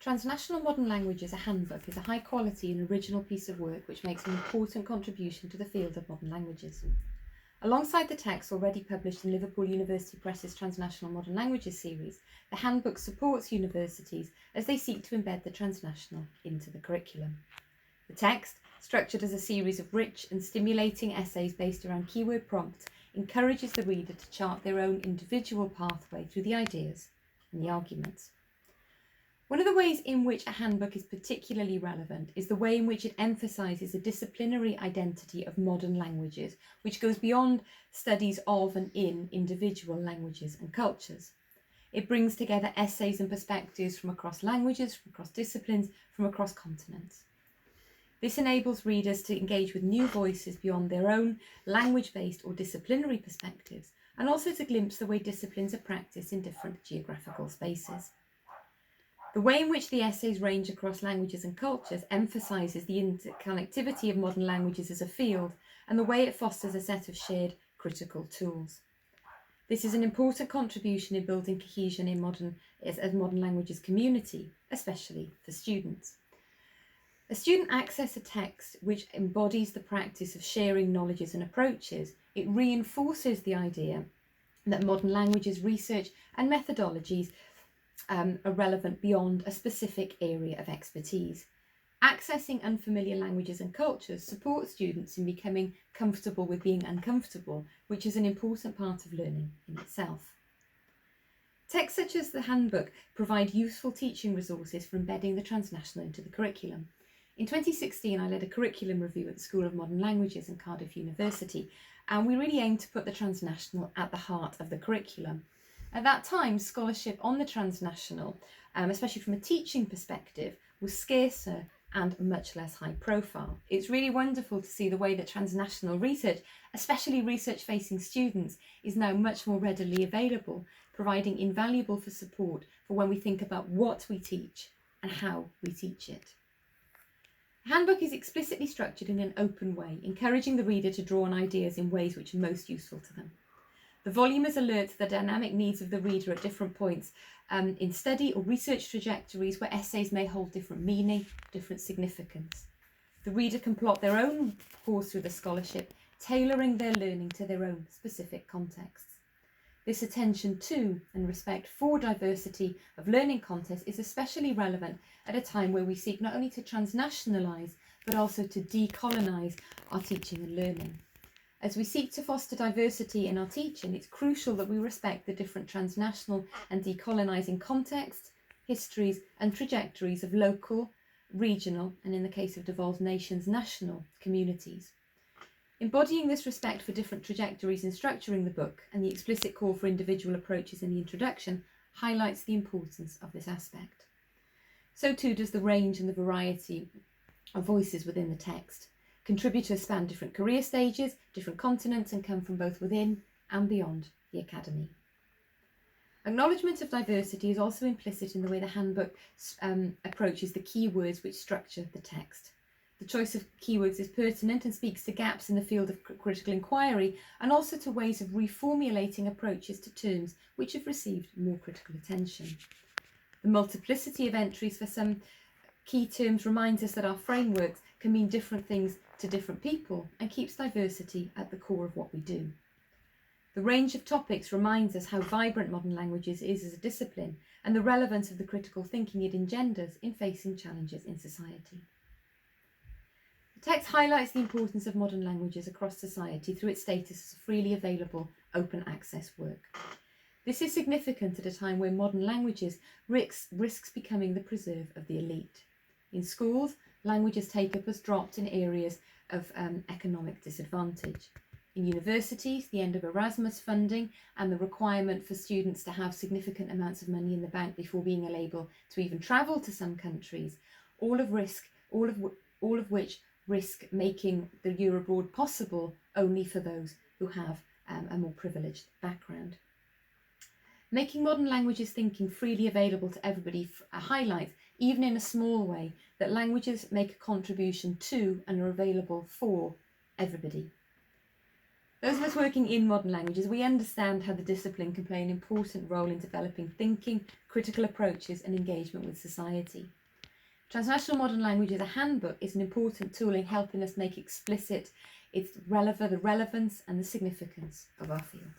Transnational Modern Languages, a handbook, is a high quality and original piece of work which makes an important contribution to the field of modern languages. Alongside the text already published in Liverpool University Press's Transnational Modern Languages series, the handbook supports universities as they seek to embed the transnational into the curriculum. The text, structured as a series of rich and stimulating essays based around keyword prompts, encourages the reader to chart their own individual pathway through the ideas and the arguments. One of the ways in which a handbook is particularly relevant is the way in which it emphasises a disciplinary identity of modern languages, which goes beyond studies of and in individual languages and cultures. It brings together essays and perspectives from across languages, from across disciplines, from across continents. This enables readers to engage with new voices beyond their own language-based or disciplinary perspectives, and also to glimpse the way disciplines are practiced in different geographical spaces. The way in which the essays range across languages and cultures emphasises the interconnectivity of modern languages as a field, and the way it fosters a set of shared critical tools. This is an important contribution in building cohesion in modern languages community, especially for students. As students access a text which embodies the practice of sharing knowledges and approaches, it reinforces the idea that modern languages research and methodologies are relevant beyond a specific area of expertise. Accessing unfamiliar languages and cultures supports students in becoming comfortable with being uncomfortable, which is an important part of learning in itself. Texts such as the handbook provide useful teaching resources for embedding the transnational into the curriculum. In 2016, I led a curriculum review at the School of Modern Languages in Cardiff University, and we really aimed to put the transnational at the heart of the curriculum. At that time, scholarship on the transnational, especially from a teaching perspective, was scarcer and much less high profile. It's really wonderful to see the way that transnational research, especially research facing students, is now much more readily available, providing invaluable for support for when we think about what we teach and how we teach it. The handbook is explicitly structured in an open way, encouraging the reader to draw on ideas in ways which are most useful to them. The volume is alert to the dynamic needs of the reader at different points in study or research trajectories where essays may hold different meaning, different significance. The reader can plot their own course through the scholarship, tailoring their learning to their own specific contexts. This attention to and respect for diversity of learning contexts is especially relevant at a time where we seek not only to transnationalise, but also to decolonise our teaching and learning. As we seek to foster diversity in our teaching, it's crucial that we respect the different transnational and decolonising contexts, histories and trajectories of local, regional, and in the case of devolved nations, national communities. Embodying this respect for different trajectories in structuring the book and the explicit call for individual approaches in the introduction highlights the importance of this aspect. So too does the range and the variety of voices within the text. Contributors span different career stages, different continents, and come from both within and beyond the academy. Acknowledgement of diversity is also implicit in the way the handbook approaches the keywords which structure the text. The choice of keywords is pertinent and speaks to gaps in the field of critical inquiry, and also to ways of reformulating approaches to terms which have received more critical attention. The multiplicity of entries for some key terms reminds us that our frameworks can mean different things to different people and keeps diversity at the core of what we do. The range of topics reminds us how vibrant modern languages is as a discipline and the relevance of the critical thinking it engenders in facing challenges in society. The text highlights the importance of modern languages across society through its status as freely available, open access work. This is significant at a time where modern languages risks becoming the preserve of the elite. In schools, languages take-up has dropped in areas of economic disadvantage. In universities, the end of Erasmus funding and the requirement for students to have significant amounts of money in the bank before being able to even travel to some countries, all of which risk making the year abroad possible only for those who have a more privileged background. Making modern languages thinking freely available to everybody highlights, even in a small way, that languages make a contribution to and are available for everybody. Those of us working in modern languages, we understand how the discipline can play an important role in developing thinking, critical approaches and engagement with society. Transnational Modern Languages, a handbook, is an important tool in helping us make explicit the relevance and the significance of our field.